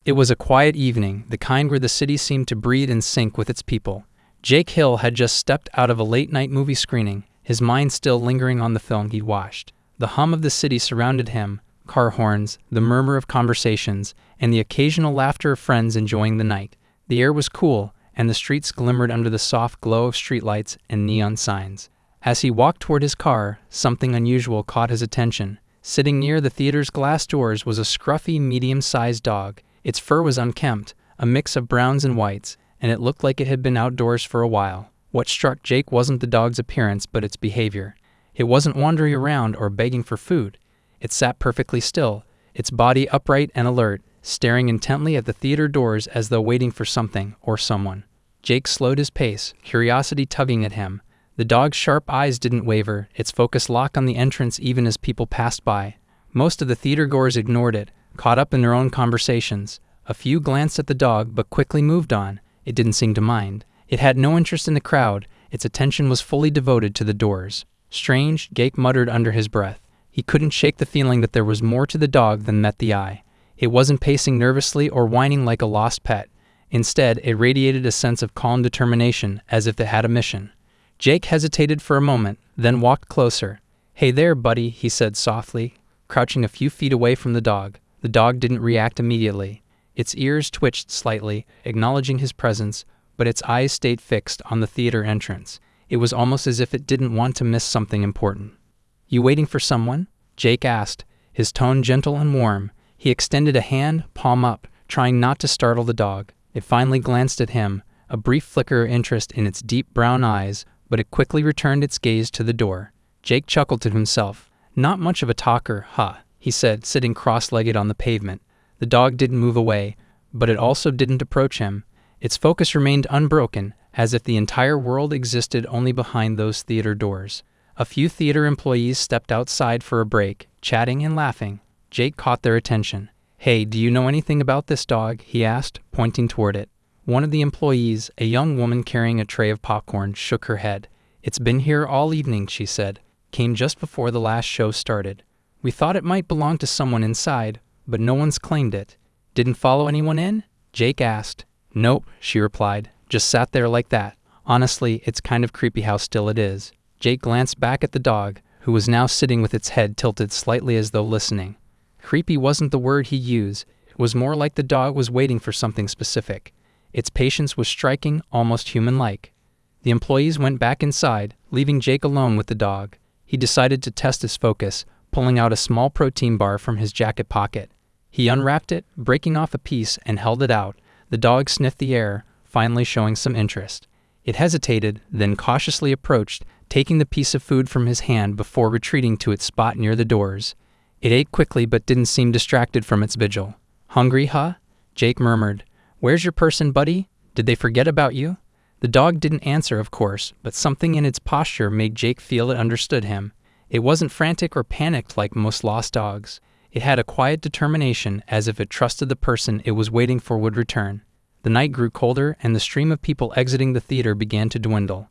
It was a quiet evening, the kind where the city seemed to breathe in sync with its people. Jake Hill had just stepped out of a late-night movie screening, his mind still lingering on the film he'd watched. The hum of the city surrounded him, car horns, the murmur of conversations, and the occasional laughter of friends enjoying the night. The air was cool, and the streets glimmered under the soft glow of streetlights and neon signs. As he walked toward his car, something unusual caught his attention. Sitting near the theater's glass doors was a scruffy, medium-sized dog. Its fur was unkempt, a mix of browns and whites, and it looked like it had been outdoors for a while. What struck Jake wasn't the dog's appearance, but its behavior. It wasn't wandering around or begging for food. It sat perfectly still, its body upright and alert, staring intently at the theater doors as though waiting for something or someone. Jake slowed his pace, curiosity tugging at him. The dog's sharp eyes didn't waver, its focus locked on the entrance even as people passed by. Most of the theatergoers ignored it, caught up in their own conversations. A few glanced at the dog but quickly moved on. It didn't seem to mind. It had no interest in the crowd. Its attention was fully devoted to the doors. Strange, Jake muttered under his breath. He couldn't shake the feeling that there was more to the dog than met the eye. It wasn't pacing nervously or whining like a lost pet. Instead, it radiated a sense of calm determination, as if it had a mission. Jake hesitated for a moment, then walked closer. "Hey there, buddy," he said softly, crouching a few feet away from the dog. The dog didn't react immediately. Its ears twitched slightly, acknowledging his presence, but its eyes stayed fixed on the theater entrance. It was almost as if it didn't want to miss something important. "You waiting for someone?" Jake asked, his tone gentle and warm. He extended a hand, palm up, trying not to startle the dog. It finally glanced at him, a brief flicker of interest in its deep brown eyes, but it quickly returned its gaze to the door. Jake chuckled to himself. "Not much of a talker, huh?" he said, sitting cross-legged on the pavement. The dog didn't move away, but it also didn't approach him. Its focus remained unbroken, as if the entire world existed only behind those theater doors. A few theater employees stepped outside for a break, chatting and laughing. Jake caught their attention. "Hey, do you know anything about this dog?" he asked, pointing toward it. One of the employees, a young woman carrying a tray of popcorn, shook her head. "It's been here all evening," she said. "Came just before the last show started. We thought it might belong to someone inside, but no one's claimed it." "Didn't follow anyone in?" Jake asked. "Nope," she replied. "Just sat there like that. Honestly, it's kind of creepy how still it is." Jake glanced back at the dog, who was now sitting with its head tilted slightly as though listening. Creepy wasn't the word he used. It was more like the dog was waiting for something specific. Its patience was striking, almost human-like. The employees went back inside, leaving Jake alone with the dog. He decided to test his focus, pulling out a small protein bar from his jacket pocket. He unwrapped it, breaking off a piece, and held it out. The dog sniffed the air, finally showing some interest. It hesitated, then cautiously approached, taking the piece of food from his hand before retreating to its spot near the doors. It ate quickly but didn't seem distracted from its vigil. "Hungry, huh?" Jake murmured. "Where's your person, buddy? Did they forget about you?" The dog didn't answer, of course, but something in its posture made Jake feel it understood him. It wasn't frantic or panicked like most lost dogs. It had a quiet determination, as if it trusted the person it was waiting for would return. The night grew colder, and the stream of people exiting the theater began to dwindle.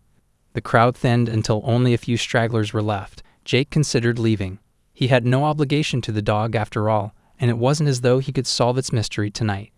The crowd thinned until only a few stragglers were left. Jake considered leaving. He had no obligation to the dog after all, and it wasn't as though he could solve its mystery tonight.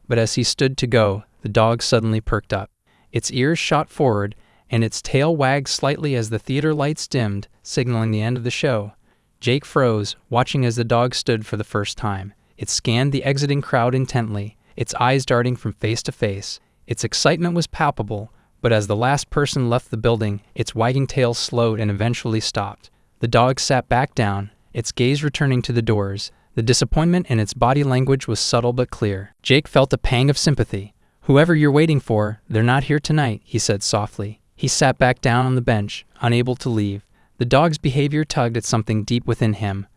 But as he stood to go, the dog suddenly perked up. Its ears shot forward, and its tail wagged slightly as the theater lights dimmed, signaling the end of the show. Jake froze, watching as the dog stood for the first time. It scanned the exiting crowd intently, its eyes darting from face to face. Its excitement was palpable, but as the last person left the building, its wagging tail slowed and eventually stopped. The dog sat back down, its gaze returning to the doors. The disappointment in its body language was subtle but clear. Jake felt a pang of sympathy. "Whoever you're waiting for, they're not here tonight," he said softly. He sat back down on the bench, unable to leave. The dog's behavior tugged at something deep within him,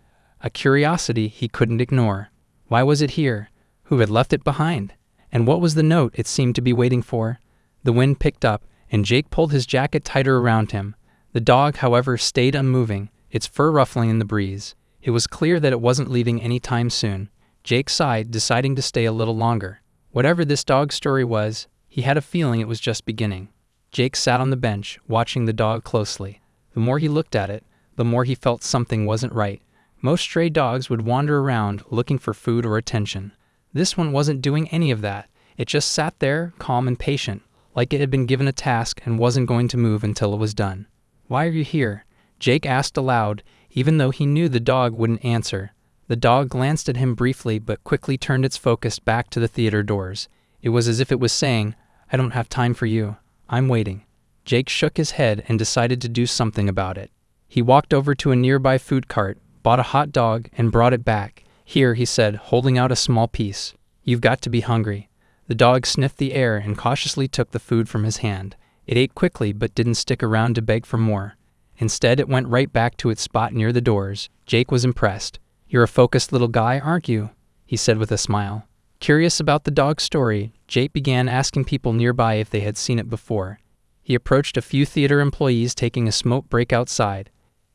a curiosity he couldn't ignore. Why was it here? Who had left it behind? And what was the note it seemed to be waiting for? The wind picked up, and Jake pulled his jacket tighter around him. The dog, however, stayed unmoving, its fur ruffling in the breeze. It was clear that it wasn't leaving any time soon. Jake sighed, deciding to stay a little longer. Whatever this dog's story was, he had a feeling it was just beginning. Jake sat on the bench, watching the dog closely. The more he looked at it, the more he felt something wasn't right. Most stray dogs would wander around, looking for food or attention. This one wasn't doing any of that. It just sat there, calm and patient, like it had been given a task and wasn't going to move until it was done. "Why are you here?" Jake asked aloud, even though he knew the dog wouldn't answer. The dog glanced at him briefly but quickly turned its focus back to the theater doors. It was as if it was saying, "I don't have time for you. I'm waiting." Jake shook his head and decided to do something about it. He walked over to a nearby food cart, bought a hot dog, and brought it back. "Here," he said, holding out a small piece. "You've got to be hungry." The dog sniffed the air and cautiously took the food from his hand. It ate quickly but didn't stick around to beg for more. Instead, it went right back to its spot near the doors. Jake was impressed. "You're a focused little guy, aren't you?" he said with a smile. Curious about the dog's story, Jake began asking people nearby if they had seen it before. He approached a few theater employees taking a smoke break outside.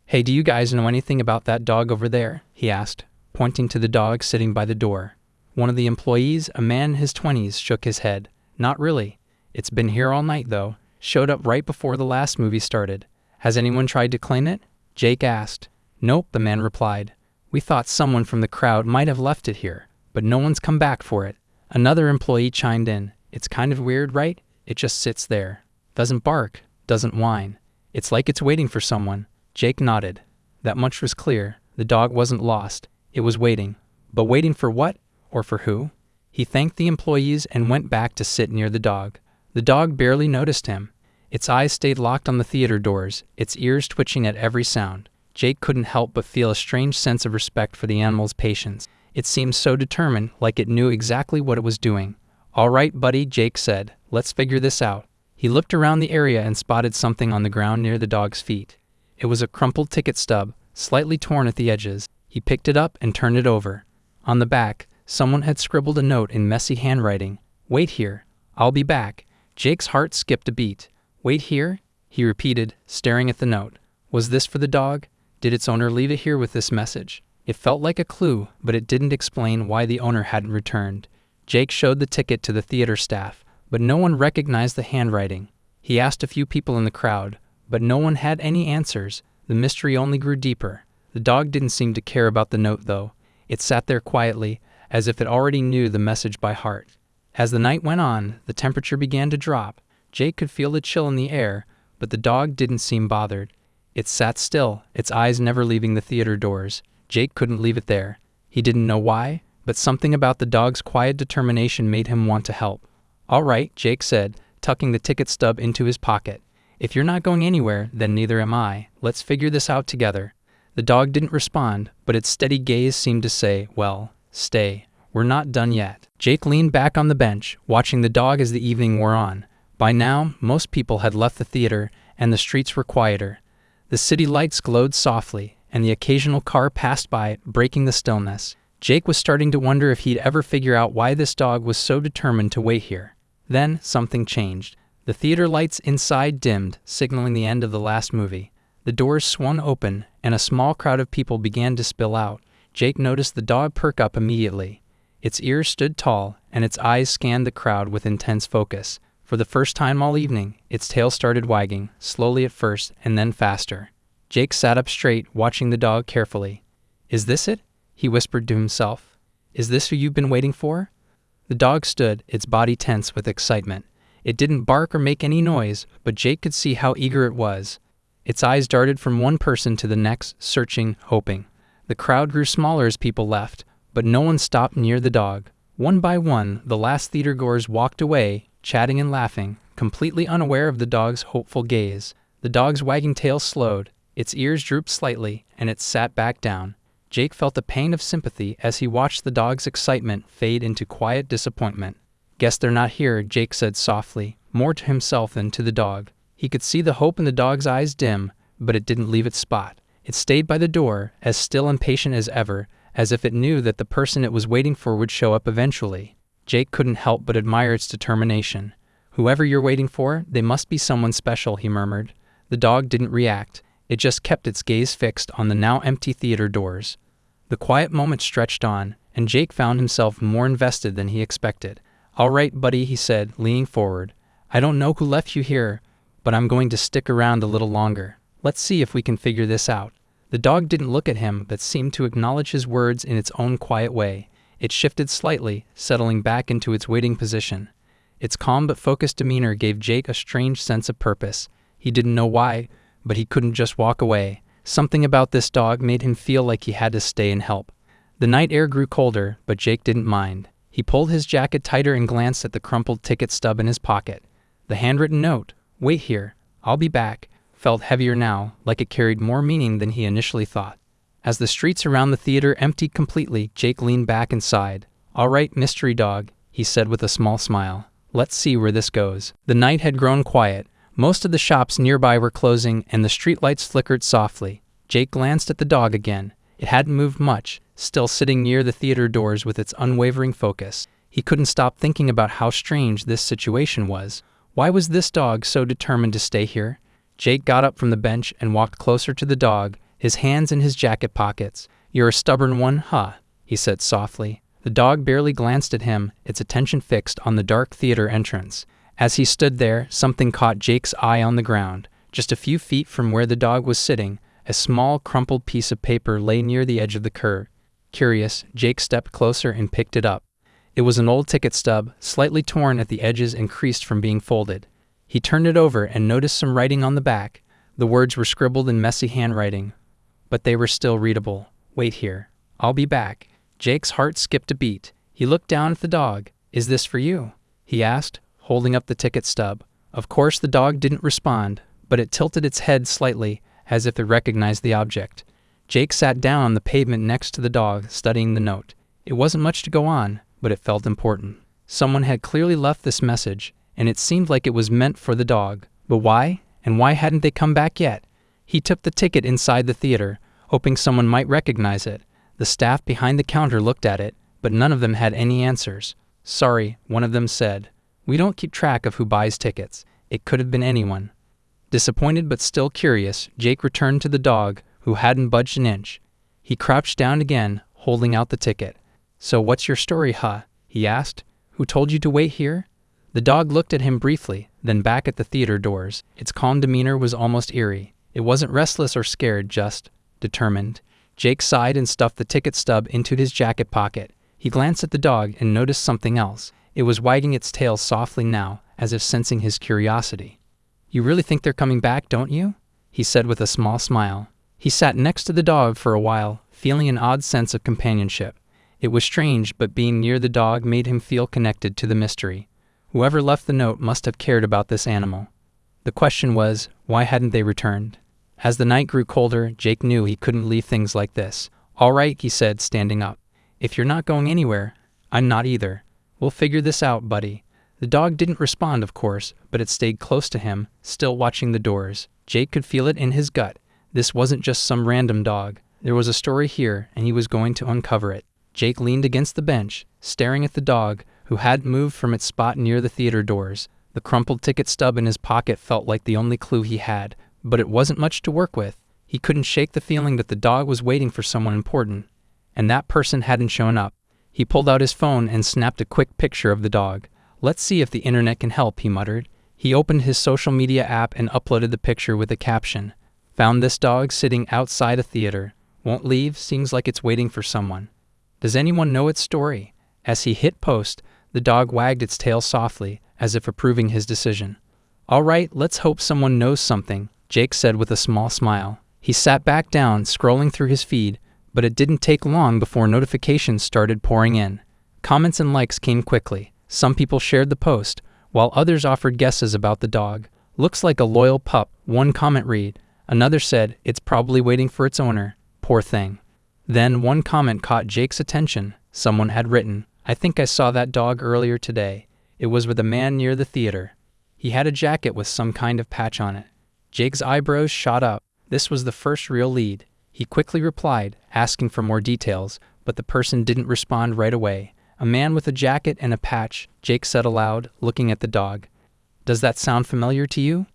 "Hey, do you guys know anything about that dog over there?" he asked, pointing to the dog sitting by the door. One of the employees, a man in his 20s, shook his head. "Not really. It's been here all night, though. Showed up right before the last movie started. Has anyone tried to claim it?" Jake asked. "Nope," the man replied. "We thought someone from the crowd might have left it here, but no one's come back for it." Another employee chimed in. "It's kind of weird, right? It just sits there. Doesn't bark, doesn't whine. It's like it's waiting for someone." Jake nodded. That much was clear. The dog wasn't lost. It was waiting. But waiting for what? Or for who? He thanked the employees and went back to sit near the dog. The dog barely noticed him. Its eyes stayed locked on the theater doors, its ears twitching at every sound. Jake couldn't help but feel a strange sense of respect for the animal's patience. It seemed so determined, like it knew exactly what it was doing. "All right, buddy," Jake said. "Let's figure this out." He looked around the area and spotted something on the ground near the dog's feet. It was a crumpled ticket stub, slightly torn at the edges. He picked it up and turned it over. On the back, someone had scribbled a note in messy handwriting. "Wait here. I'll be back." Jake's heart skipped a beat. "Wait here?" he repeated, staring at the note. Was this for the dog? Did its owner leave it here with this message? It felt like a clue, but it didn't explain why the owner hadn't returned. Jake showed the ticket to the theater staff, but no one recognized the handwriting. He asked a few people in the crowd, but no one had any answers. The mystery only grew deeper. The dog didn't seem to care about the note, though. It sat there quietly, as if it already knew the message by heart. As the night went on, the temperature began to drop. Jake could feel the chill in the air, but the dog didn't seem bothered. It sat still, its eyes never leaving the theater doors. Jake couldn't leave it there. He didn't know why, but something about the dog's quiet determination made him want to help. "All right," Jake said, tucking the ticket stub into his pocket. "If you're not going anywhere, then neither am I. Let's figure this out together." The dog didn't respond, but its steady gaze seemed to say, "Well, stay. We're not done yet." Jake leaned back on the bench, watching the dog as the evening wore on. By now, most people had left the theater, and the streets were quieter. The city lights glowed softly, and the occasional car passed by, breaking the stillness. Jake was starting to wonder if he'd ever figure out why this dog was so determined to wait here. Then, something changed. The theater lights inside dimmed, signaling the end of the last movie. The doors swung open, and a small crowd of people began to spill out. Jake noticed the dog perk up immediately. Its ears stood tall, and its eyes scanned the crowd with intense focus. For the first time all evening, its tail started wagging, slowly at first, and then faster. Jake sat up straight, watching the dog carefully. "Is this it?" he whispered to himself. "Is this who you've been waiting for?" The dog stood, its body tense with excitement. It didn't bark or make any noise, but Jake could see how eager it was. Its eyes darted from one person to the next, searching, hoping. The crowd grew smaller as people left, but no one stopped near the dog. One by one, the last theatergoers walked away, chatting and laughing, completely unaware of the dog's hopeful gaze. The dog's wagging tail slowed, its ears drooped slightly, and it sat back down. Jake felt a pang of sympathy as he watched the dog's excitement fade into quiet disappointment. "Guess they're not here," Jake said softly, more to himself than to the dog. He could see the hope in the dog's eyes dim, but it didn't leave its spot. It stayed by the door, as still and patient as ever, as if it knew that the person it was waiting for would show up eventually. Jake couldn't help but admire its determination. "Whoever you're waiting for, they must be someone special," he murmured. The dog didn't react. It just kept its gaze fixed on the now empty theater doors. The quiet moment stretched on, and Jake found himself more invested than he expected. "All right, buddy," he said, leaning forward. "I don't know who left you here, but I'm going to stick around a little longer. Let's see if we can figure this out." The dog didn't look at him, but seemed to acknowledge his words in its own quiet way. It shifted slightly, settling back into its waiting position. Its calm but focused demeanor gave Jake a strange sense of purpose. He didn't know why, but he couldn't just walk away. Something about this dog made him feel like he had to stay and help. The night air grew colder, but Jake didn't mind. He pulled his jacket tighter and glanced at the crumpled ticket stub in his pocket. The handwritten note, "Wait here, I'll be back," felt heavier now, like it carried more meaning than he initially thought. As the streets around the theater emptied completely, Jake leaned back and sighed. "All right, mystery dog," he said with a small smile. "Let's see where this goes." The night had grown quiet. Most of the shops nearby were closing, and the streetlights flickered softly. Jake glanced at the dog again. It hadn't moved much, still sitting near the theater doors with its unwavering focus. He couldn't stop thinking about how strange this situation was. Why was this dog so determined to stay here? Jake got up from the bench and walked closer to the dog, his hands in his jacket pockets. "You're a stubborn one, huh?" he said softly. The dog barely glanced at him, its attention fixed on the dark theater entrance. As he stood there, something caught Jake's eye on the ground. Just a few feet from where the dog was sitting, a small, crumpled piece of paper lay near the edge of the curb. Curious, Jake stepped closer and picked it up. It was an old ticket stub, slightly torn at the edges and creased from being folded. He turned it over and noticed some writing on the back. The words were scribbled in messy handwriting, but they were still readable. "Wait here, I'll be back." Jake's heart skipped a beat. He looked down at the dog. "Is this for you?" he asked, holding up the ticket stub. Of course the dog didn't respond, but it tilted its head slightly, as if it recognized the object. Jake sat down on the pavement next to the dog, studying the note. It wasn't much to go on, but it felt important. Someone had clearly left this message, and it seemed like it was meant for the dog. But why? And why hadn't they come back yet? He took the ticket inside the theater, hoping someone might recognize it. The staff behind the counter looked at it, but none of them had any answers. "Sorry," one of them said. "We don't keep track of who buys tickets." It could have been anyone. Disappointed but still curious, Jake returned to the dog, who hadn't budged an inch. He crouched down again, holding out the ticket. "So what's your story, huh?" he asked. "Who told you to wait here?" The dog looked at him briefly, then back at the theater doors. Its calm demeanor was almost eerie. It wasn't restless or scared, just determined. Jake sighed and stuffed the ticket stub into his jacket pocket. He glanced at the dog and noticed something else. It was wagging its tail softly now, as if sensing his curiosity. "You really think they're coming back, don't you?" he said with a small smile. He sat next to the dog for a while, feeling an odd sense of companionship. It was strange, but being near the dog made him feel connected to the mystery. Whoever left the note must have cared about this animal. The question was, why hadn't they returned? As the night grew colder, Jake knew he couldn't leave things like this. "All right," he said, standing up. "If you're not going anywhere, I'm not either. We'll figure this out, buddy." The dog didn't respond, of course, but it stayed close to him, still watching the doors. Jake could feel it in his gut. This wasn't just some random dog. There was a story here, and he was going to uncover it. Jake leaned against the bench, staring at the dog, who hadn't moved from its spot near the theater doors. The crumpled ticket stub in his pocket felt like the only clue he had, but it wasn't much to work with. He couldn't shake the feeling that the dog was waiting for someone important, and that person hadn't shown up. He pulled out his phone and snapped a quick picture of the dog. "Let's see if the internet can help," he muttered. He opened his social media app and uploaded the picture with a caption. "Found this dog sitting outside a theater. Won't leave, seems like it's waiting for someone. Does anyone know its story?" As he hit post, the dog wagged its tail softly, as if approving his decision. "All right, let's hope someone knows something," Jake said with a small smile. He sat back down, scrolling through his feed, but it didn't take long before notifications started pouring in. Comments and likes came quickly. Some people shared the post, while others offered guesses about the dog. "Looks like a loyal pup," one comment read. Another said, "It's probably waiting for its owner. Poor thing." Then one comment caught Jake's attention. Someone had written, "I think I saw that dog earlier today. It was with a man near the theater. He had a jacket with some kind of patch on it." Jake's eyebrows shot up. This was the first real lead. He quickly replied, asking for more details, but the person didn't respond right away. "A man with a jacket and a patch," Jake said aloud, looking at the dog. "Does that sound familiar to you?"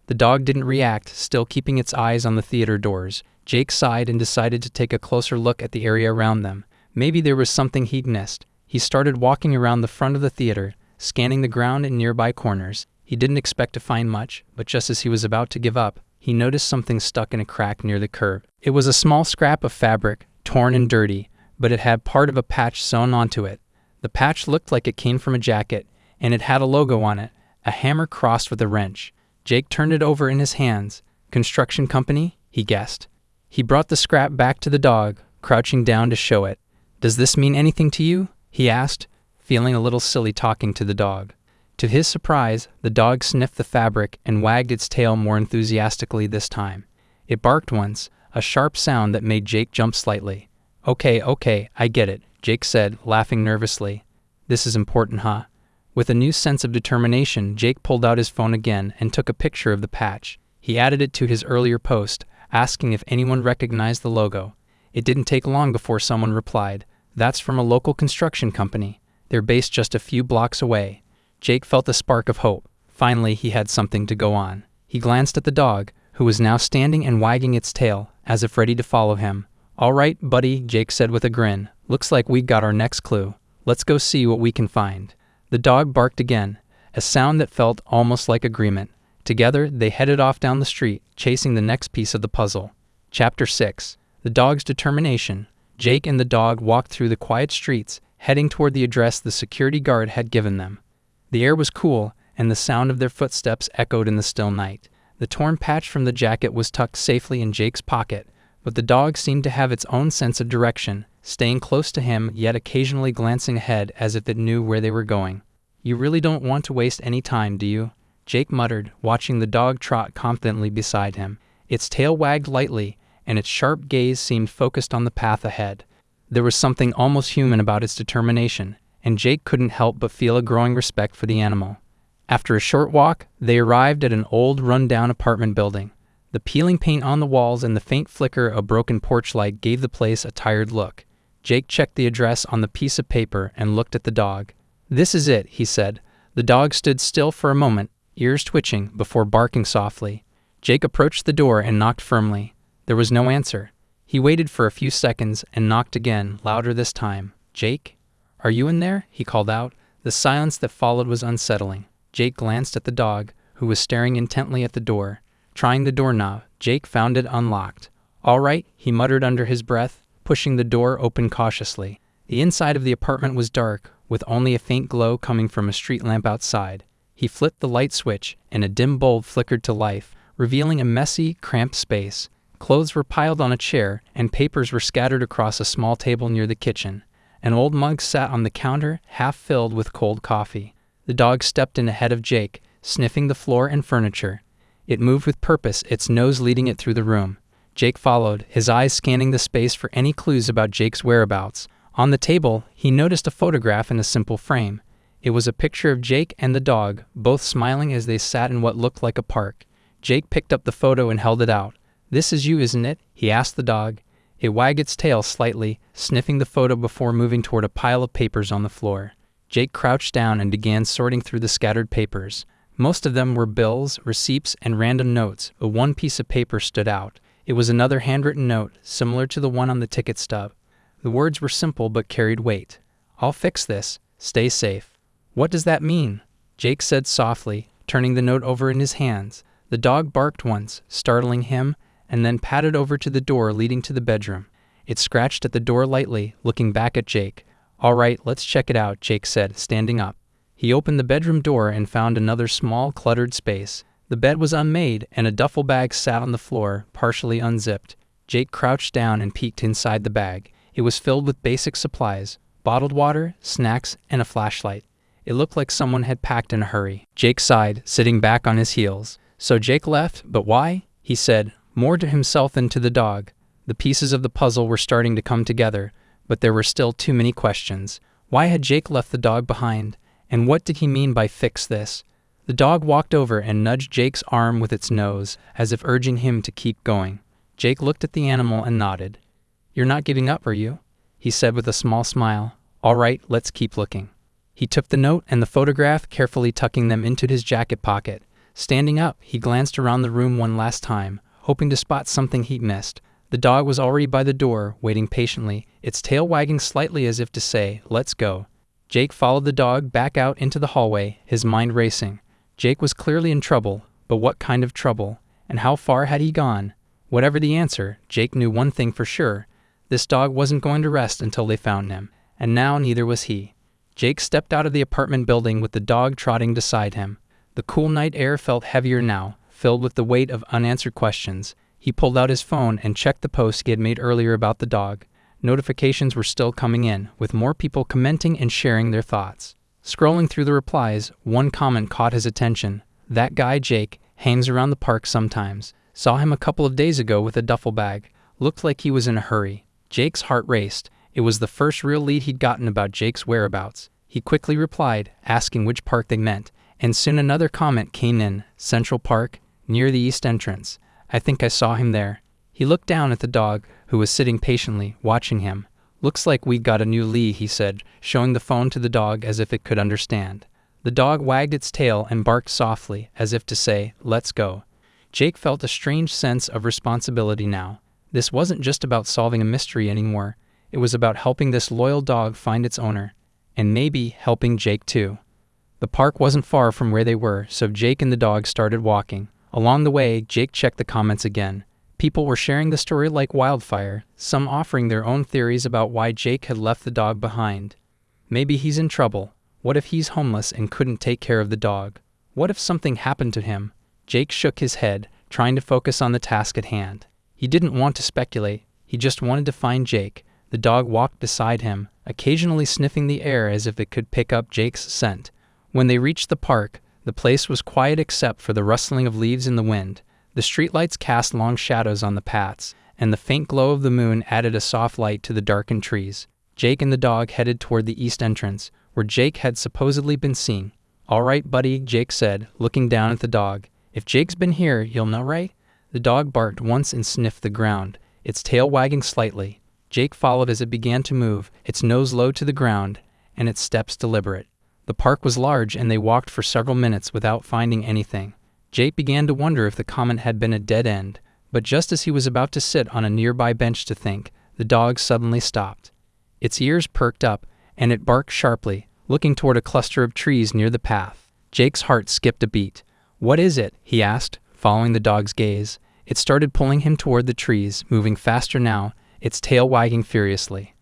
The dog didn't react, still keeping its eyes on the theater doors. Jake sighed and decided to take a closer look at the area around them. Maybe there was something he'd missed. He started walking around the front of the theater, scanning the ground and nearby corners. He didn't expect to find much, but just as he was about to give up, he noticed something stuck in a crack near the curb. It was a small scrap of fabric, torn and dirty, but it had part of a patch sewn onto it. The patch looked like it came from a jacket, and it had a logo on it, a hammer crossed with a wrench. Jake turned it over in his hands. "Construction company?" he guessed. He brought the scrap back to the dog, crouching down to show it. "Does this mean anything to you?" he asked, feeling a little silly talking to the dog. To his surprise, the dog sniffed the fabric and wagged its tail more enthusiastically this time. It barked once, a sharp sound that made Jake jump slightly. Okay, I get it," Jake said, laughing nervously. "This is important, huh?" With a new sense of determination, Jake pulled out his phone again and took a picture of the patch. He added it to his earlier post, asking if anyone recognized the logo. It didn't take long before someone replied, "That's from a local construction company. They're based just a few blocks away." Jake felt a spark of hope. Finally, he had something to go on. He glanced at the dog, who was now standing and wagging its tail, as if ready to follow him. "All right, buddy," Jake said with a grin. "Looks like we got our next clue. Let's go see what we can find." The dog barked again, a sound that felt almost like agreement. Together, they headed off down the street, chasing the next piece of the puzzle. Chapter 6. The Dog's Determination. Jake and the dog walked through the quiet streets, heading toward the address the security guard had given them. The air was cool, and the sound of their footsteps echoed in the still night. The torn patch from the jacket was tucked safely in Jake's pocket, but the dog seemed to have its own sense of direction, staying close to him yet occasionally glancing ahead as if it knew where they were going. "You really don't want to waste any time, do you?" Jake muttered, watching the dog trot confidently beside him. Its tail wagged lightly, and its sharp gaze seemed focused on the path ahead. There was something almost human about its determination, and Jake couldn't help but feel a growing respect for the animal. After a short walk, they arrived at an old, run-down apartment building. The peeling paint on the walls and the faint flicker of broken porch light gave the place a tired look. Jake checked the address on the piece of paper and looked at the dog. "This is it," he said. The dog stood still for a moment, ears twitching, before barking softly. Jake approached the door and knocked firmly. There was no answer. He waited for a few seconds and knocked again, louder this time. "Jake? Are you in there?" he called out. The silence that followed was unsettling. Jake glanced at the dog, who was staring intently at the door. Trying the doorknob, Jake found it unlocked. "All right," he muttered under his breath, pushing the door open cautiously. The inside of the apartment was dark, with only a faint glow coming from a street lamp outside. He flipped the light switch, and a dim bulb flickered to life, revealing a messy, cramped space. Clothes were piled on a chair, and papers were scattered across a small table near the kitchen. An old mug sat on the counter, half filled with cold coffee. The dog stepped in ahead of Jake, sniffing the floor and furniture. It moved with purpose, its nose leading it through the room. Jake followed, his eyes scanning the space for any clues about Jake's whereabouts. On the table, he noticed a photograph in a simple frame. It was a picture of Jake and the dog, both smiling as they sat in what looked like a park. Jake picked up the photo and held it out. "This is you, isn't it?" he asked the dog. It wagged its tail slightly, sniffing the photo before moving toward a pile of papers on the floor. Jake crouched down and began sorting through the scattered papers. Most of them were bills, receipts, and random notes, but one piece of paper stood out. It was another handwritten note, similar to the one on the ticket stub. The words were simple but carried weight. "I'll fix this. Stay safe." "What does that mean?" Jake said softly, turning the note over in his hands. The dog barked once, startling him, and then padded over to the door leading to the bedroom. It scratched at the door lightly, looking back at Jake. "All right, let's check it out," Jake said, standing up. He opened the bedroom door and found another small, cluttered space. The bed was unmade, and a duffel bag sat on the floor, partially unzipped. Jake crouched down and peeked inside the bag. It was filled with basic supplies, bottled water, snacks, and a flashlight. It looked like someone had packed in a hurry. Jake sighed, sitting back on his heels. "So Jake left, but why?" he said, more to himself than to the dog. The pieces of the puzzle were starting to come together, but there were still too many questions. Why had Jake left the dog behind? And what did he mean by "fix this"? The dog walked over and nudged Jake's arm with its nose, as if urging him to keep going. Jake looked at the animal and nodded. "You're not giving up, are you?" he said with a small smile. "All right, let's keep looking." He took the note and the photograph, carefully tucking them into his jacket pocket. Standing up, he glanced around the room one last time, hoping to spot something he'd missed. The dog was already by the door, waiting patiently, its tail wagging slightly as if to say, "Let's go." Jake followed the dog back out into the hallway, his mind racing. Jake was clearly in trouble, but what kind of trouble? And how far had he gone? Whatever the answer, Jake knew one thing for sure. This dog wasn't going to rest until they found him, and now neither was he. Jake stepped out of the apartment building with the dog trotting beside him. The cool night air felt heavier now, filled with the weight of unanswered questions. He pulled out his phone and checked the post he had made earlier about the dog. Notifications were still coming in, with more people commenting and sharing their thoughts. Scrolling through the replies, one comment caught his attention. That guy Jake hangs around the park sometimes. Saw him a couple of days ago with a duffel bag. Looked like he was in a hurry. Jake's heart raced. It was the first real lead he'd gotten about Jake's whereabouts. He quickly replied, asking which park they meant, and soon another comment came in. Central Park, near the east entrance. I think I saw him there. He looked down at the dog, who was sitting patiently, watching him. Looks like we got a new lead, he said, showing the phone to the dog as if it could understand. The dog wagged its tail and barked softly, as if to say, let's go. Jake felt a strange sense of responsibility now. This wasn't just about solving a mystery anymore. It was about helping this loyal dog find its owner, and maybe helping Jake too. The park wasn't far from where they were, so Jake and the dog started walking. Along the way, Jake checked the comments again. People were sharing the story like wildfire, some offering their own theories about why Jake had left the dog behind. Maybe he's in trouble. What if he's homeless and couldn't take care of the dog? What if something happened to him? Jake shook his head, trying to focus on the task at hand. He didn't want to speculate. He just wanted to find Jake. The dog walked beside him, occasionally sniffing the air as if it could pick up Jake's scent. When they reached the park, the place was quiet except for the rustling of leaves in the wind. The streetlights cast long shadows on the paths, and the faint glow of the moon added a soft light to the darkened trees. Jake and the dog headed toward the east entrance, where Jake had supposedly been seen. All right, buddy, Jake said, looking down at the dog. If Jake's been here, you'll know, right? The dog barked once and sniffed the ground, its tail wagging slightly. Jake followed as it began to move, its nose low to the ground, and its steps deliberate. The park was large, and they walked for several minutes without finding anything. Jake began to wonder if the comment had been a dead end, but just as he was about to sit on a nearby bench to think, the dog suddenly stopped. Its ears perked up, and it barked sharply, looking toward a cluster of trees near the path. Jake's heart skipped a beat. What is it? He asked, following the dog's gaze. It started pulling him toward the trees, moving faster now, its tail wagging furiously.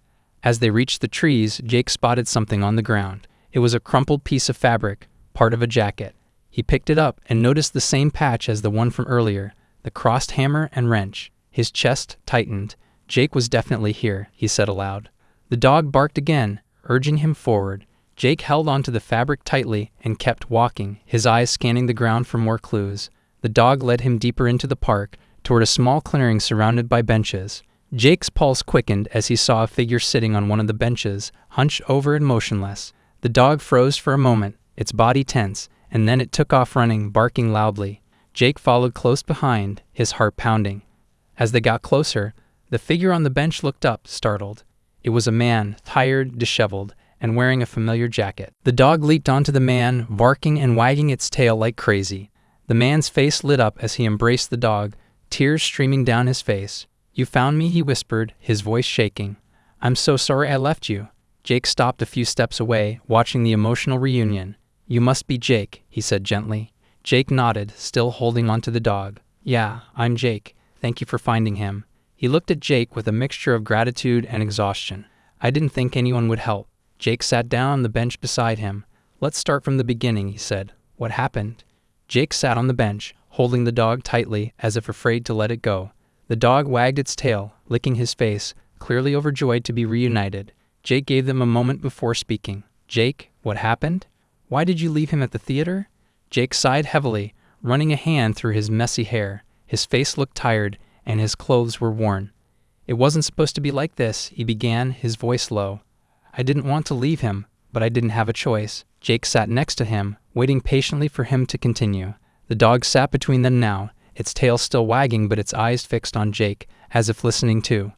As they reached the trees, Jake spotted something on the ground. It was a crumpled piece of fabric, part of a jacket. He picked it up and noticed the same patch as the one from earlier, the crossed hammer and wrench. His chest tightened. Jake was definitely here, he said aloud. The dog barked again, urging him forward. Jake held onto the fabric tightly and kept walking, his eyes scanning the ground for more clues. The dog led him deeper into the park, toward a small clearing surrounded by benches. Jake's pulse quickened as he saw a figure sitting on one of the benches, hunched over and motionless. The dog froze for a moment, its body tense, and then it took off running, barking loudly. Jake followed close behind, his heart pounding. As they got closer, the figure on the bench looked up, startled. It was a man, tired, disheveled, and wearing a familiar jacket. The dog leaped onto the man, barking and wagging its tail like crazy. The man's face lit up as he embraced the dog, tears streaming down his face. You found me, he whispered, his voice shaking. I'm so sorry I left you. Jake stopped a few steps away, watching the emotional reunion. You must be Jake, he said gently. Jake nodded, still holding onto the dog. Yeah, I'm Jake. Thank you for finding him. He looked at Jake with a mixture of gratitude and exhaustion. I didn't think anyone would help. Jake sat down on the bench beside him. Let's start from the beginning, he said. What happened? Jake sat on the bench, holding the dog tightly, as if afraid to let it go. The dog wagged its tail, licking his face, clearly overjoyed to be reunited. Jake gave them a moment before speaking. Jake, what happened? Why did you leave him at the theater? Jake sighed heavily, running a hand through his messy hair. His face looked tired, and his clothes were worn. It wasn't supposed to be like this, he began, his voice low. I didn't want to leave him, but I didn't have a choice. Jake sat next to him, waiting patiently for him to continue. The dog sat between them now, its tail still wagging but its eyes fixed on Jake, as if listening too.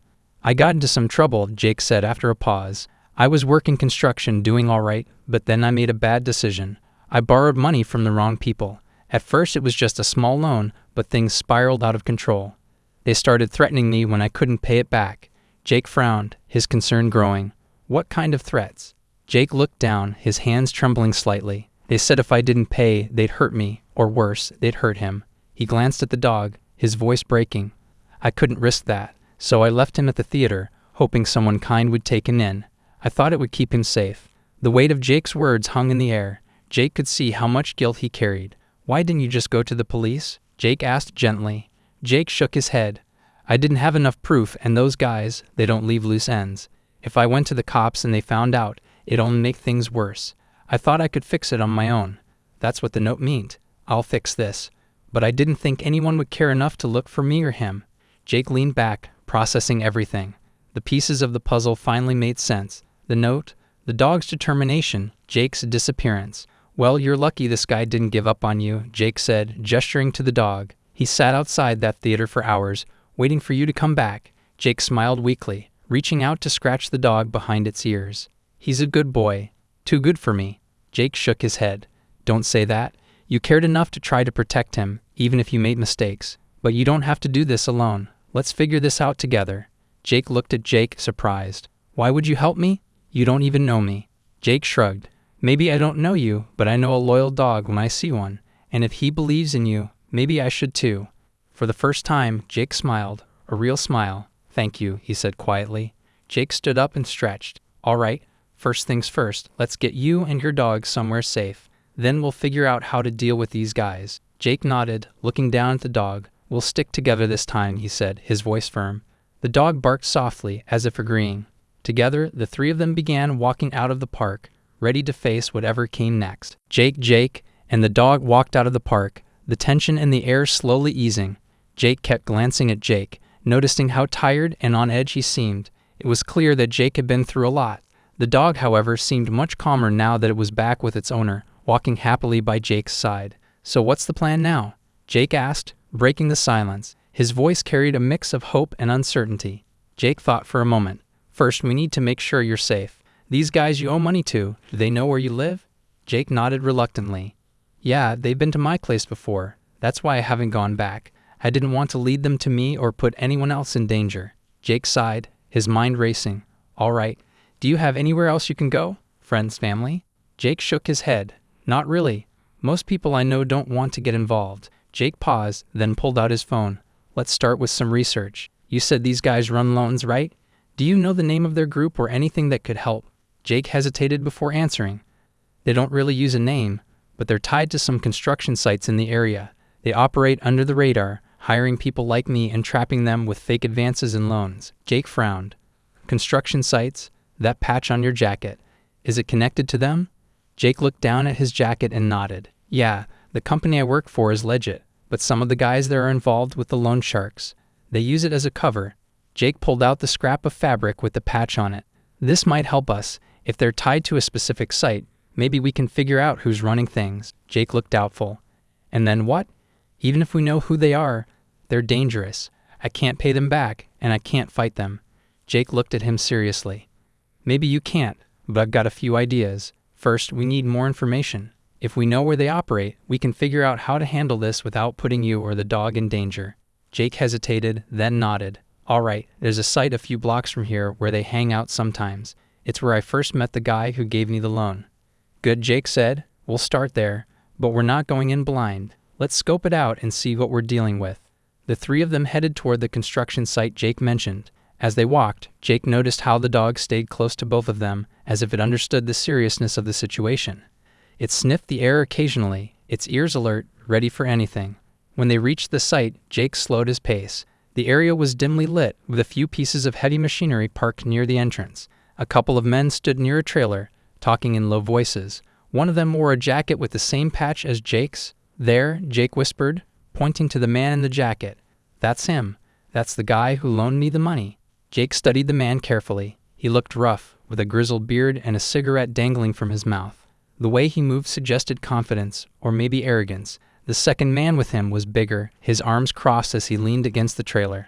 I got into some trouble, Jake said after a pause. I was working construction, doing all right, but then I made a bad decision. I borrowed money from the wrong people. At first it was just a small loan, but things spiraled out of control. They started threatening me when I couldn't pay it back. Jake frowned, his concern growing. What kind of threats? Jake looked down, his hands trembling slightly. They said if I didn't pay, they'd hurt me, or worse, they'd hurt him. He glanced at the dog, his voice breaking. I couldn't risk that, so I left him at the theater, hoping someone kind would take him in. I thought it would keep him safe. The weight of Jake's words hung in the air. Jake could see how much guilt he carried. Why didn't you just go to the police? Jake asked gently. Jake shook his head. I didn't have enough proof, and those guys, they don't leave loose ends. If I went to the cops and they found out, it'd only make things worse. I thought I could fix it on my own. That's what the note meant. I'll fix this. But I didn't think anyone would care enough to look for me or him. Jake leaned back, processing everything. The pieces of the puzzle finally made sense. The note, the dog's determination, Jake's disappearance. Well, you're lucky this guy didn't give up on you, Jake said, gesturing to the dog. He sat outside that theater for hours, waiting for you to come back. Jake smiled weakly, reaching out to scratch the dog behind its ears. He's a good boy. Too good for me. Jake shook his head. Don't say that. You cared enough to try to protect him, even if you made mistakes. But you don't have to do this alone. Let's figure this out together. Jake looked at Jake, surprised. Why would you help me? You don't even know me. Jake shrugged. Maybe I don't know you, but I know a loyal dog when I see one. And if he believes in you, maybe I should too. For the first time, Jake smiled. A real smile. Thank you, he said quietly. Jake stood up and stretched. All right, first things first, let's get you and your dog somewhere safe. Then we'll figure out how to deal with these guys. Jake nodded, looking down at the dog. We'll stick together this time, he said, his voice firm. The dog barked softly, as if agreeing. Together, the three of them began walking out of the park, ready to face whatever came next. Jake, and the dog walked out of the park, the tension in the air slowly easing. Jake kept glancing at Jake, noticing how tired and on edge he seemed. It was clear that Jake had been through a lot. The dog, however, seemed much calmer now that it was back with its owner, walking happily by Jake's side. So what's the plan now? Jake asked, breaking the silence. His voice carried a mix of hope and uncertainty. Jake thought for a moment. First, we need to make sure you're safe. These guys you owe money to, do they know where you live? Jake nodded reluctantly. Yeah, they've been to my place before. That's why I haven't gone back. I didn't want to lead them to me or put anyone else in danger. Jake sighed, his mind racing. All right. Do you have anywhere else you can go? Friends, family? Jake shook his head. Not really. Most people I know don't want to get involved. Jake paused, then pulled out his phone. Let's start with some research. You said these guys run loans, right? Do you know the name of their group or anything that could help? Jake hesitated before answering. They don't really use a name, but they're tied to some construction sites in the area. They operate under the radar, hiring people like me and trapping them with fake advances and loans. Jake frowned. Construction sites? That patch on your jacket. Is it connected to them? Jake looked down at his jacket and nodded. Yeah, the company I work for is legit, but some of the guys there are involved with the loan sharks. They use it as a cover. Jake pulled out the scrap of fabric with the patch on it. This might help us. If they're tied to a specific site, maybe we can figure out who's running things. Jake looked doubtful. And then what? Even if we know who they are, they're dangerous. I can't pay them back, and I can't fight them. Jake looked at him seriously. Maybe you can't, but I've got a few ideas. First, we need more information. If we know where they operate, we can figure out how to handle this without putting you or the dog in danger. Jake hesitated, then nodded. All right, there's a site a few blocks from here where they hang out sometimes. It's where I first met the guy who gave me the loan. Good, Jake said. We'll start there, but we're not going in blind. Let's scope it out and see what we're dealing with. The three of them headed toward the construction site Jake mentioned. As they walked, Jake noticed how the dog stayed close to both of them, as if it understood the seriousness of the situation. It sniffed the air occasionally, its ears alert, ready for anything. When they reached the site, Jake slowed his pace. The area was dimly lit, with a few pieces of heavy machinery parked near the entrance. A couple of men stood near a trailer, talking in low voices. One of them wore a jacket with the same patch as Jake's. There, Jake whispered, pointing to the man in the jacket. That's him. That's the guy who loaned me the money. Jake studied the man carefully. He looked rough, with a grizzled beard and a cigarette dangling from his mouth. The way he moved suggested confidence, or maybe arrogance. The second man with him was bigger, his arms crossed as he leaned against the trailer.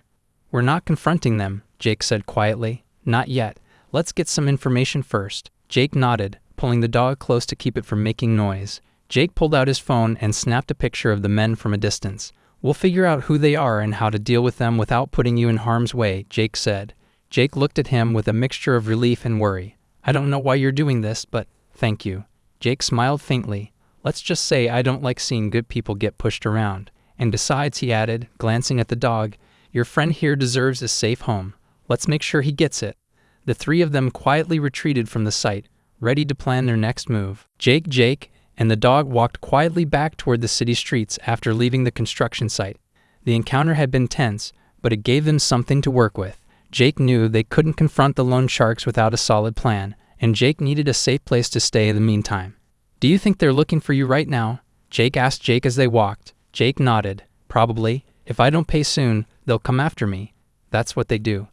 We're not confronting them, Jake said quietly. Not yet. Let's get some information first. Jake nodded, pulling the dog close to keep it from making noise. Jake pulled out his phone and snapped a picture of the men from a distance. We'll figure out who they are and how to deal with them without putting you in harm's way, Jake said. Jake looked at him with a mixture of relief and worry. I don't know why you're doing this, but thank you. Jake smiled faintly. Let's just say I don't like seeing good people get pushed around. And besides, he added, glancing at the dog, your friend here deserves a safe home. Let's make sure he gets it. The three of them quietly retreated from the site, ready to plan their next move. Jake, and the dog walked quietly back toward the city streets after leaving the construction site. The encounter had been tense, but it gave them something to work with. Jake knew they couldn't confront the loan sharks without a solid plan, and Jake needed a safe place to stay in the meantime. "Do you think they're looking for you right now?" Jake asked Jake as they walked. Jake nodded. "Probably. If I don't pay soon, they'll come after me." "That's what they do.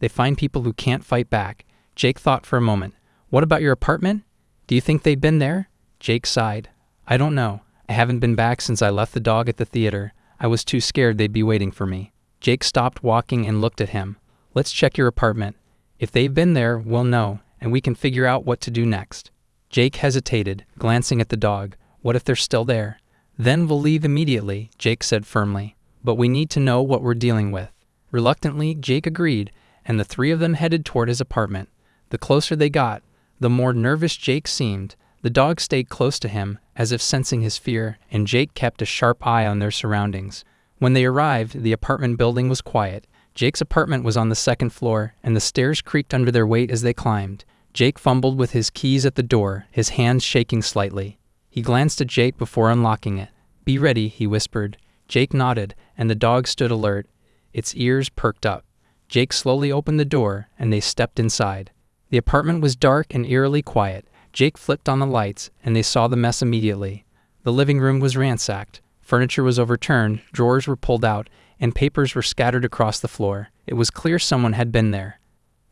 They find people who can't fight back." Jake thought for a moment. "What about your apartment? Do you think they've been there?" Jake sighed. "I don't know. I haven't been back since I left the dog at the theater. I was too scared they'd be waiting for me." Jake stopped walking and looked at him. "Let's check your apartment. If they've been there, we'll know, and we can figure out what to do next." Jake hesitated, glancing at the dog. "What if they're still there?" "Then we'll leave immediately," Jake said firmly. "But we need to know what we're dealing with." Reluctantly, Jake agreed, and the three of them headed toward his apartment. The closer they got, the more nervous Jake seemed. The dog stayed close to him, as if sensing his fear, and Jake kept a sharp eye on their surroundings. When they arrived, the apartment building was quiet. Jake's apartment was on the second floor, and the stairs creaked under their weight as they climbed. Jake fumbled with his keys at the door, his hands shaking slightly. He glanced at Jake before unlocking it. "Be ready," he whispered. Jake nodded, and the dog stood alert, its ears perked up. Jake slowly opened the door, and they stepped inside. The apartment was dark and eerily quiet. Jake flipped on the lights, and they saw the mess immediately. The living room was ransacked. Furniture was overturned, drawers were pulled out, and papers were scattered across the floor. It was clear someone had been there.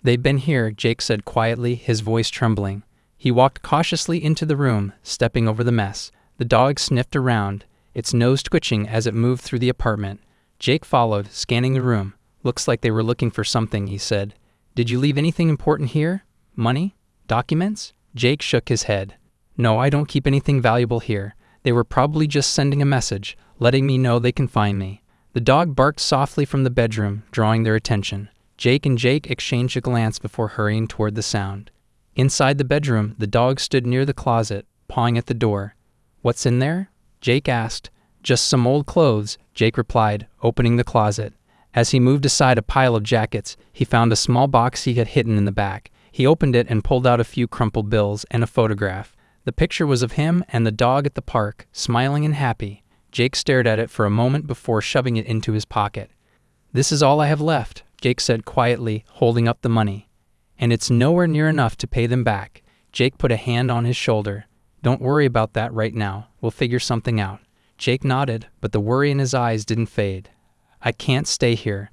"They've been here," Jake said quietly, his voice trembling. He walked cautiously into the room, stepping over the mess. The dog sniffed around, its nose twitching as it moved through the apartment. Jake followed, scanning the room. "Looks like they were looking for something," he said. "Did you leave anything important here? Money? Documents?" Jake shook his head. "No, I don't keep anything valuable here. They were probably just sending a message, letting me know they can find me." The dog barked softly from the bedroom, drawing their attention. Jake exchanged a glance before hurrying toward the sound. Inside the bedroom, the dog stood near the closet, pawing at the door. "What's in there?" Jake asked. "Just some old clothes," Jake replied, opening the closet. As he moved aside a pile of jackets, he found a small box he had hidden in the back. He opened it and pulled out a few crumpled bills and a photograph. The picture was of him and the dog at the park, smiling and happy. Jake stared at it for a moment before shoving it into his pocket. "This is all I have left," Jake said quietly, holding up the money. "And it's nowhere near enough to pay them back." Jake put a hand on his shoulder. "Don't worry about that right now. We'll figure something out." Jake nodded, but the worry in his eyes didn't fade. "I can't stay here.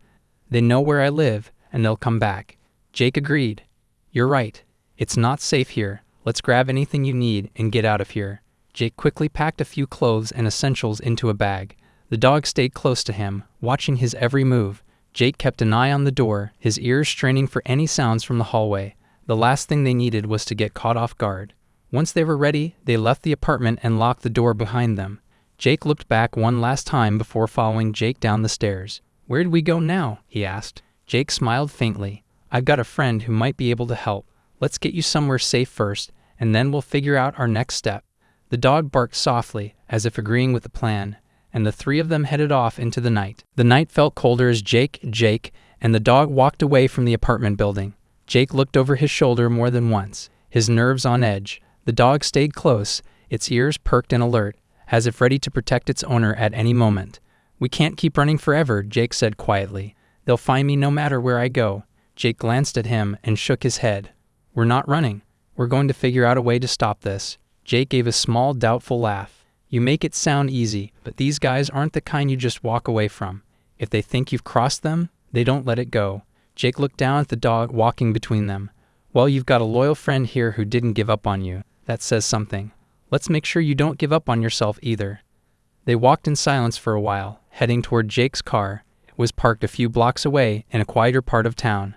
They know where I live, and they'll come back." Jake agreed. "You're right. It's not safe here. Let's grab anything you need and get out of here." Jake quickly packed a few clothes and essentials into a bag. The dog stayed close to him, watching his every move. Jake kept an eye on the door, his ears straining for any sounds from the hallway. The last thing they needed was to get caught off guard. Once they were ready, they left the apartment and locked the door behind them. Jake looked back one last time before following Jake down the stairs. "Where do we go now?" he asked. Jake smiled faintly. "I've got a friend who might be able to help. Let's get you somewhere safe first, and then we'll figure out our next step." The dog barked softly, as if agreeing with the plan, and the three of them headed off into the night. The night felt colder as Jake, and the dog walked away from the apartment building. Jake looked over his shoulder more than once, his nerves on edge. The dog stayed close, its ears perked and alert, as if ready to protect its owner at any moment. "We can't keep running forever," Jake said quietly. "They'll find me no matter where I go." Jake glanced at him and shook his head. "We're not running. We're going to figure out a way to stop this." Jake gave a small, doubtful laugh. "You make it sound easy, but these guys aren't the kind you just walk away from. If they think you've crossed them, they don't let it go." Jake looked down at the dog walking between them. "Well, you've got a loyal friend here who didn't give up on you. That says something. Let's make sure you don't give up on yourself either." They walked in silence for a while, heading toward Jake's car. It was parked a few blocks away in a quieter part of town.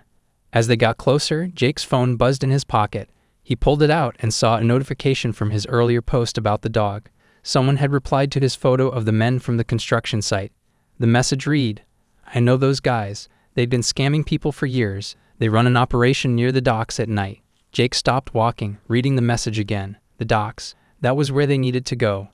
As they got closer, Jake's phone buzzed in his pocket. He pulled it out and saw a notification from his earlier post about the dog. Someone had replied to his photo of the men from the construction site. The message read, "I know those guys. They've been scamming people for years. They run an operation near the docks at night." Jake stopped walking, reading the message again. The docks. That was where they needed to go.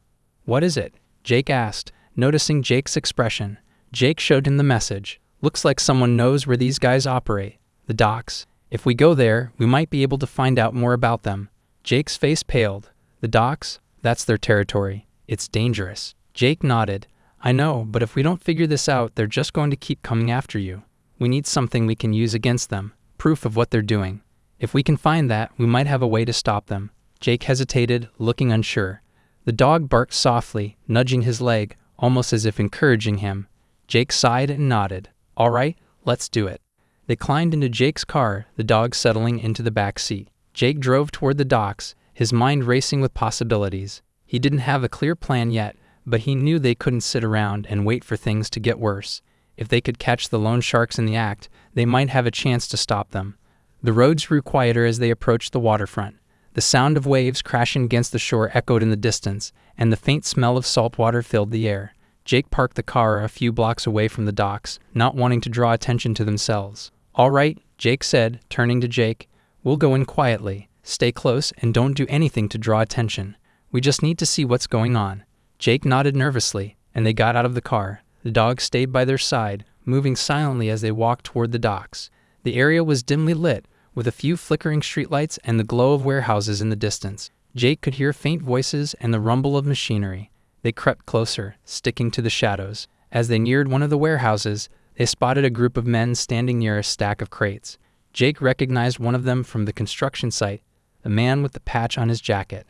"What is it?" Jake asked, noticing Jake's expression. Jake showed him the message. "Looks like someone knows where these guys operate. The docks. If we go there, we might be able to find out more about them. Jake's face paled. The docks? That's their territory. It's dangerous. Jake nodded. I know, but if we don't figure this out, they're just going to keep coming after you. We need something we can use against them, proof of what they're doing. If we can find that, we might have a way to stop them. Jake hesitated, looking unsure. The dog barked softly, nudging his leg, almost as if encouraging him. Jake sighed and nodded. All right, let's do it. They climbed into Jake's car, the dog settling into the back seat. Jake drove toward the docks, his mind racing with possibilities. He didn't have a clear plan yet, but he knew they couldn't sit around and wait for things to get worse. If they could catch the loan sharks in the act, they might have a chance to stop them. The roads grew quieter as they approached the waterfront. The sound of waves crashing against the shore echoed in the distance, and the faint smell of salt water filled the air. Jake parked the car a few blocks away from the docks, not wanting to draw attention to themselves. All right, Jake said, turning to Jake. We'll go in quietly. Stay close and don't do anything to draw attention. We just need to see what's going on. Jake nodded nervously, and they got out of the car. The dog stayed by their side, moving silently as they walked toward the docks. The area was dimly lit, with a few flickering streetlights and the glow of warehouses in the distance. Jake could hear faint voices and the rumble of machinery. They crept closer, sticking to the shadows. As they neared one of the warehouses, they spotted a group of men standing near a stack of crates. Jake recognized one of them from the construction site, the man with the patch on his jacket.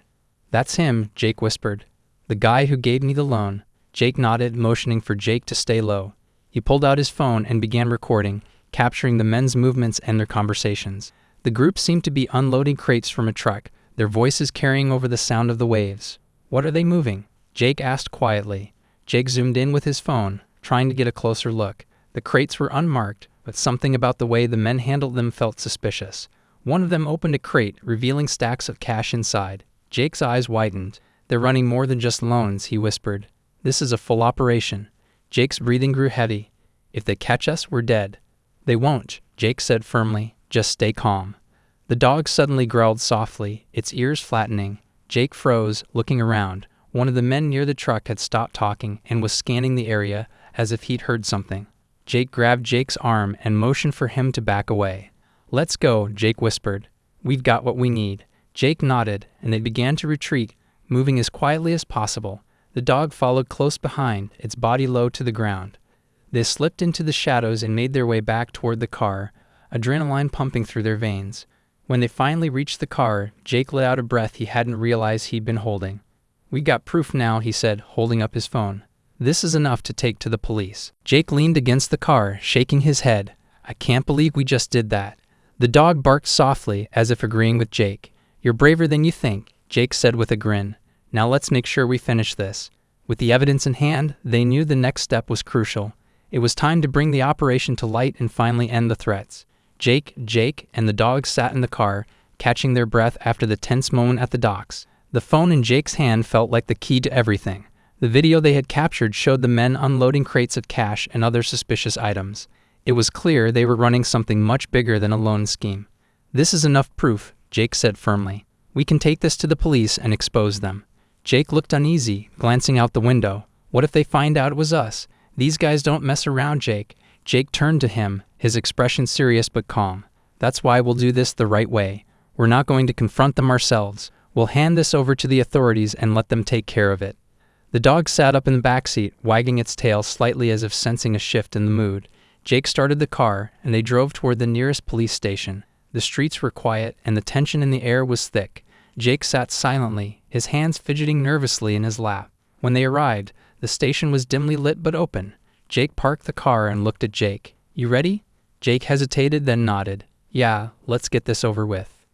That's him, Jake whispered. The guy who gave me the loan. Jake nodded, motioning for Jake to stay low. He pulled out his phone and began recording, capturing the men's movements and their conversations. The group seemed to be unloading crates from a truck, their voices carrying over the sound of the waves. What are they moving? Jake asked quietly. Jake zoomed in with his phone, trying to get a closer look. The crates were unmarked, but something about the way the men handled them felt suspicious. One of them opened a crate, revealing stacks of cash inside. Jake's eyes widened. They're running more than just loans, he whispered. This is a full operation. Jake's breathing grew heavy. If they catch us, we're dead. They won't, Jake said firmly. Just stay calm. The dog suddenly growled softly, its ears flattening. Jake froze, looking around. One of the men near the truck had stopped talking and was scanning the area as if he'd heard something. Jake grabbed Jake's arm and motioned for him to back away. Let's go, Jake whispered. We've got what we need. Jake nodded, and they began to retreat, moving as quietly as possible. The dog followed close behind, its body low to the ground. They slipped into the shadows and made their way back toward the car, adrenaline pumping through their veins. When they finally reached the car, Jake let out a breath he hadn't realized he'd been holding. We got proof now, he said, holding up his phone. This is enough to take to the police. Jake leaned against the car, shaking his head. I can't believe we just did that. The dog barked softly, as if agreeing with Jake. You're braver than you think, Jake said with a grin. Now let's make sure we finish this. With the evidence in hand, they knew the next step was crucial. It was time to bring the operation to light and finally end the threats. Jake, and the dog sat in the car, catching their breath after the tense moment at the docks. The phone in Jake's hand felt like the key to everything. The video they had captured showed the men unloading crates of cash and other suspicious items. It was clear they were running something much bigger than a loan scheme. This is enough proof, Jake said firmly. We can take this to the police and expose them. Jake looked uneasy, glancing out the window. What if they find out it was us? These guys don't mess around, Jake. Jake turned to him, his expression serious but calm. That's why we'll do this the right way. We're not going to confront them ourselves. We'll hand this over to the authorities and let them take care of it. The dog sat up in the backseat, wagging its tail slightly as if sensing a shift in the mood. Jake started the car, and they drove toward the nearest police station. The streets were quiet, and the tension in the air was thick. Jake sat silently, his hands fidgeting nervously in his lap. When they arrived, the station was dimly lit but open. Jake parked the car and looked at Jake. You ready? Jake hesitated, then nodded. Yeah, let's get this over with.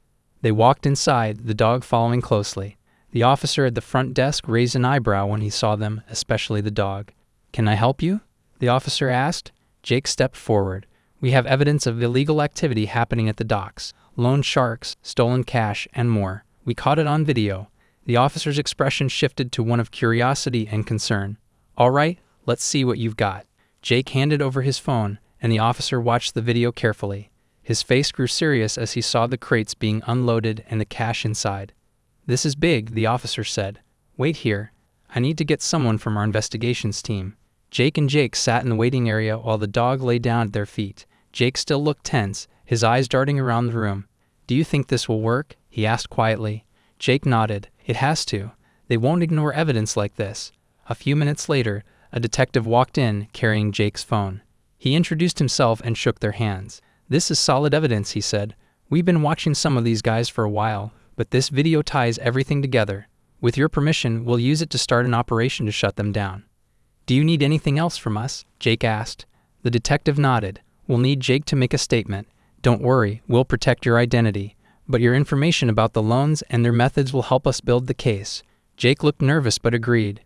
They walked inside, the dog following closely. The officer at the front desk raised an eyebrow when he saw them, especially the dog. Can I help you? The officer asked. Jake stepped forward. We have evidence of illegal activity happening at the docks. Loan sharks, stolen cash, and more. We caught it on video. The officer's expression shifted to one of curiosity and concern. All right, let's see what you've got. Jake handed over his phone, and the officer watched the video carefully. His face grew serious as he saw the crates being unloaded and the cash inside. This is big, the officer said. Wait here. I need to get someone from our investigations team. Jake sat in the waiting area while the dog lay down at their feet. Jake still looked tense, his eyes darting around the room. "Do you think this will work?" he asked quietly. Jake nodded. "It has to. They won't ignore evidence like this." A few minutes later, a detective walked in, carrying Jake's phone. He introduced himself and shook their hands. "This is solid evidence," he said. "We've been watching some of these guys for a while, but this video ties everything together. With your permission, we'll use it to start an operation to shut them down." "Do you need anything else from us?" Jake asked. The detective nodded. "We'll need Jake to make a statement. Don't worry, we'll protect your identity. But your information about the loans and their methods will help us build the case." Jake looked nervous but agreed.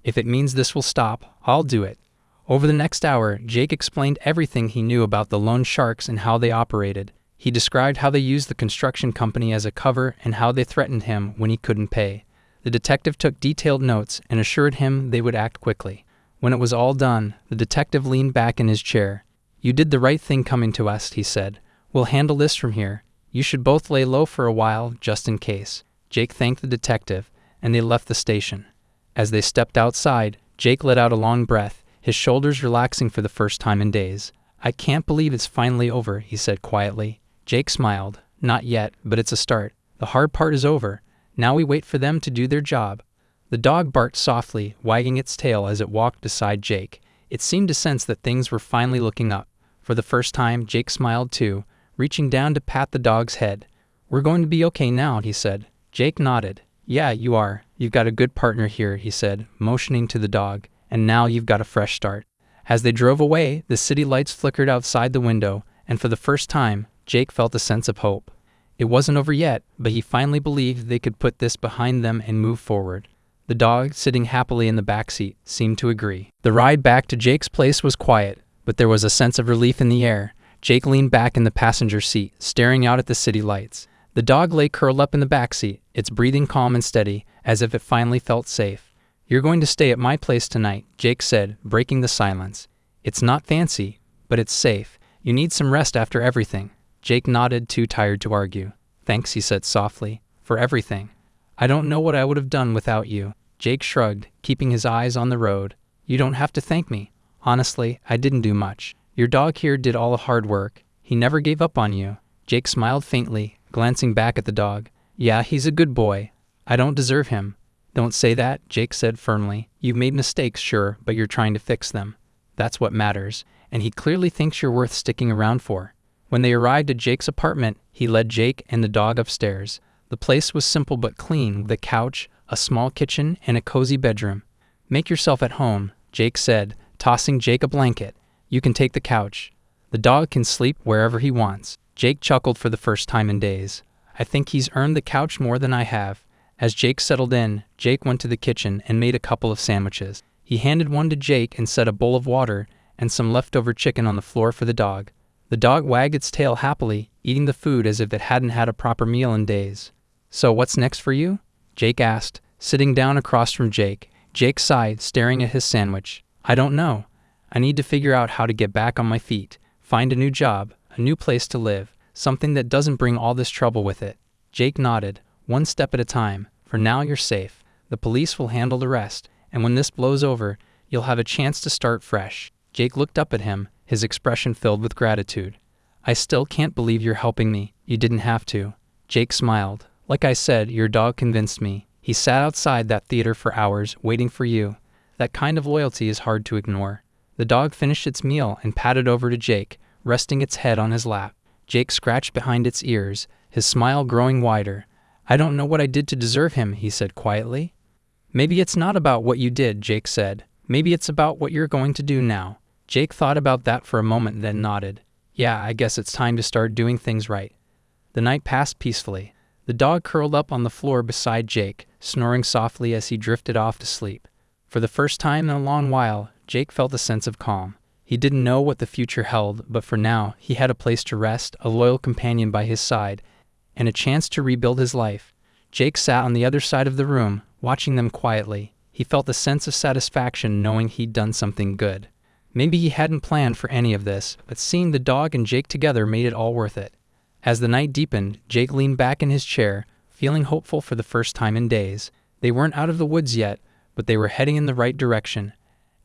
"If it means this will stop, I'll do it." Over the next hour, Jake explained everything he knew about the loan sharks and how they operated. He described how they used the construction company as a cover and how they threatened him when he couldn't pay. The detective took detailed notes and assured him they would act quickly. When it was all done, the detective leaned back in his chair. "You did the right thing coming to us," he said. "We'll handle this from here. You should both lay low for a while, just in case." Jake thanked the detective, and they left the station. As they stepped outside, Jake let out a long breath, his shoulders relaxing for the first time in days. "I can't believe it's finally over," he said quietly. Jake smiled. "Not yet, but it's a start. The hard part is over. Now we wait for them to do their job." The dog barked softly, wagging its tail as it walked beside Jake. It seemed to sense that things were finally looking up. For the first time, Jake smiled too, reaching down to pat the dog's head. "We're going to be okay now," he said. Jake nodded. "Yeah, you are. You've got a good partner here," he said, motioning to the dog. "And now you've got a fresh start." As they drove away, the city lights flickered outside the window, and for the first time, Jake felt a sense of hope. It wasn't over yet, but he finally believed they could put this behind them and move forward. The dog, sitting happily in the back seat, seemed to agree. The ride back to Jake's place was quiet, but there was a sense of relief in the air. Jake leaned back in the passenger seat, staring out at the city lights. The dog lay curled up in the back seat, its breathing calm and steady, as if it finally felt safe. "You're going to stay at my place tonight," Jake said, breaking the silence. "It's not fancy, but it's safe. You need some rest after everything." Jake nodded, too tired to argue. "Thanks," he said softly, "for everything. I don't know what I would have done without you." Jake shrugged, keeping his eyes on the road. "You don't have to thank me. Honestly, I didn't do much. Your dog here did all the hard work. He never gave up on you." Jake smiled faintly, glancing back at the dog. "Yeah, he's a good boy. I don't deserve him." "Don't say that," Jake said firmly. "You've made mistakes, sure, but you're trying to fix them. That's what matters, and he clearly thinks you're worth sticking around for." When they arrived at Jake's apartment, he led Jake and the dog upstairs. The place was simple but clean, with a couch, a small kitchen, and a cozy bedroom. "Make yourself at home," Jake said, tossing Jake a blanket. "You can take the couch. The dog can sleep wherever he wants." Jake chuckled for the first time in days. "I think he's earned the couch more than I have." As Jake settled in, Jake went to the kitchen and made a couple of sandwiches. He handed one to Jake and set a bowl of water and some leftover chicken on the floor for the dog. The dog wagged its tail happily, eating the food as if it hadn't had a proper meal in days. "So what's next for you?" Jake asked, sitting down across from Jake. Jake sighed, staring at his sandwich. "I don't know. I need to figure out how to get back on my feet, find a new job, a new place to live, something that doesn't bring all this trouble with it." Jake nodded. "One step at a time. For now you're safe. The police will handle the rest, and when this blows over, you'll have a chance to start fresh." Jake looked up at him, his expression filled with gratitude. "I still can't believe you're helping me. You didn't have to." Jake smiled. "Like I said, your dog convinced me. He sat outside that theater for hours, waiting for you. That kind of loyalty is hard to ignore." The dog finished its meal and padded over to Jake, resting its head on his lap. Jake scratched behind its ears, his smile growing wider. "I don't know what I did to deserve him," he said quietly. "Maybe it's not about what you did," Jake said. "Maybe it's about what you're going to do now." Jake thought about that for a moment, then nodded. "Yeah, I guess it's time to start doing things right." The night passed peacefully. The dog curled up on the floor beside Jake, snoring softly as he drifted off to sleep. For the first time in a long while, Jake felt a sense of calm. He didn't know what the future held, but for now, he had a place to rest, a loyal companion by his side, and a chance to rebuild his life. Jake sat on the other side of the room, watching them quietly. He felt a sense of satisfaction knowing he'd done something good. Maybe he hadn't planned for any of this, but seeing the dog and Jake together made it all worth it. As the night deepened, Jake leaned back in his chair, feeling hopeful for the first time in days. They weren't out of the woods yet, but they were heading in the right direction.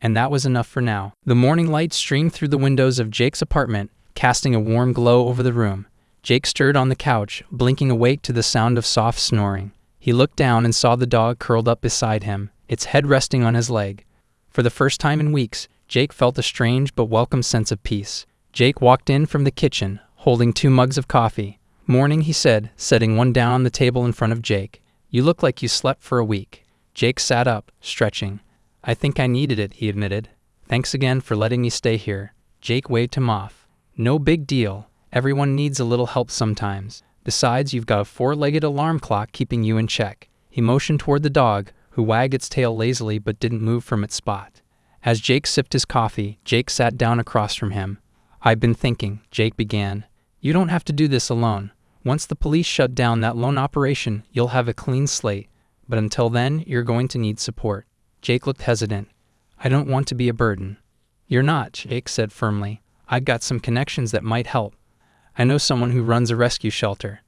And that was enough for now. The morning light streamed through the windows of Jake's apartment, casting a warm glow over the room. Jake stirred on the couch, blinking awake to the sound of soft snoring. He looked down and saw the dog curled up beside him, its head resting on his leg. For the first time in weeks, Jake felt a strange but welcome sense of peace. Jake walked in from the kitchen, holding 2 mugs of coffee. "Morning," he said, setting one down on the table in front of Jake. "You look like you slept for a week." Jake sat up, stretching. "I think I needed it," he admitted. "Thanks again for letting me stay here." Jake waved him off. "No big deal. Everyone needs a little help sometimes. Besides, you've got a 4-legged alarm clock keeping you in check." He motioned toward the dog, who wagged its tail lazily but didn't move from its spot. As Jake sipped his coffee, Jake sat down across from him. "I've been thinking," Jake began. "You don't have to do this alone. Once the police shut down that lone operation, you'll have a clean slate. But until then, you're going to need support." Jake looked hesitant. "I don't want to be a burden." "You're not," Jake said firmly. "I've got some connections that might help. I know someone who runs a rescue shelter.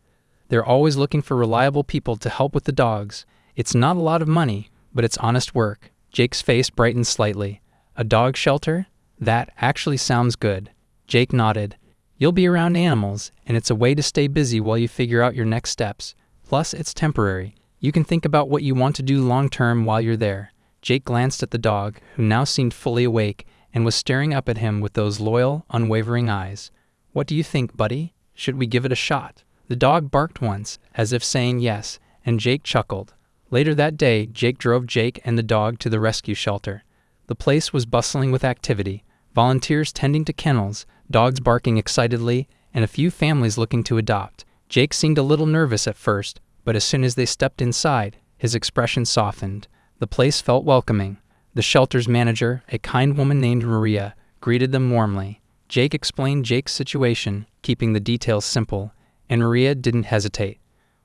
They're always looking for reliable people to help with the dogs. It's not a lot of money, but it's honest work." Jake's face brightened slightly. "A dog shelter? That actually sounds good." Jake nodded. "You'll be around animals, and it's a way to stay busy while you figure out your next steps. Plus, it's temporary. You can think about what you want to do long-term while you're there." Jake glanced at the dog, who now seemed fully awake and was staring up at him with those loyal, unwavering eyes. "What do you think, buddy? Should we give it a shot?" The dog barked once, as if saying yes, and Jake chuckled. Later that day, Jake drove Jake and the dog to the rescue shelter. The place was bustling with activity, volunteers tending to kennels, dogs barking excitedly, and a few families looking to adopt. Jake seemed a little nervous at first, but as soon as they stepped inside, his expression softened. The place felt welcoming. The shelter's manager, a kind woman named Maria, greeted them warmly. Jake explained Jake's situation, keeping the details simple, and Maria didn't hesitate.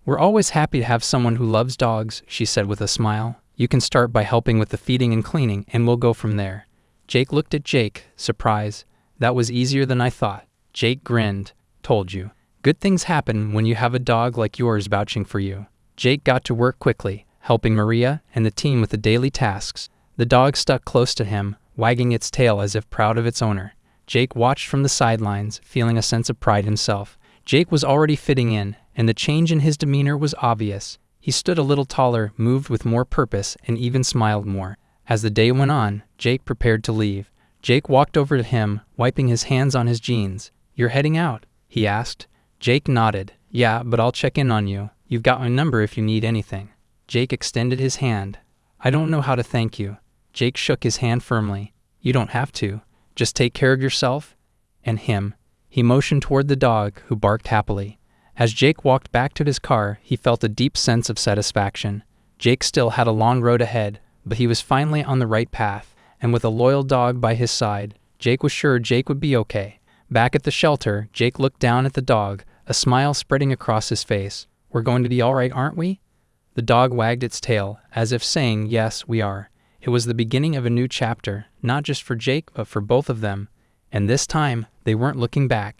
"We're always happy to have someone who loves dogs," she said with a smile. "You can start by helping with the feeding and cleaning, and we'll go from there." Jake looked at Jake, surprised. "That was easier than I thought." Jake grinned. "Told you. Good things happen when you have a dog like yours vouching for you." Jake got to work quickly, helping Maria and the team with the daily tasks. The dog stuck close to him, wagging its tail as if proud of its owner. Jake watched from the sidelines, feeling a sense of pride himself. Jake was already fitting in, and the change in his demeanor was obvious. He stood a little taller, moved with more purpose, and even smiled more. As the day went on, Jake prepared to leave. Jake walked over to him, wiping his hands on his jeans. "You're heading out?" he asked. Jake nodded. "Yeah, but I'll check in on you. You've got my number if you need anything." Jake extended his hand. "I don't know how to thank you." Jake shook his hand firmly. "You don't have to. Just take care of yourself and him." He motioned toward the dog, who barked happily. As Jake walked back to his car, he felt a deep sense of satisfaction. Jake still had a long road ahead, but he was finally on the right path, and with a loyal dog by his side, Jake was sure Jake would be okay. Back at the shelter, Jake looked down at the dog, a smile spreading across his face. "We're going to be all right, aren't we?" The dog wagged its tail, as if saying, "Yes, we are." It was the beginning of a new chapter, not just for Jake, but for both of them. And this time, they weren't looking back.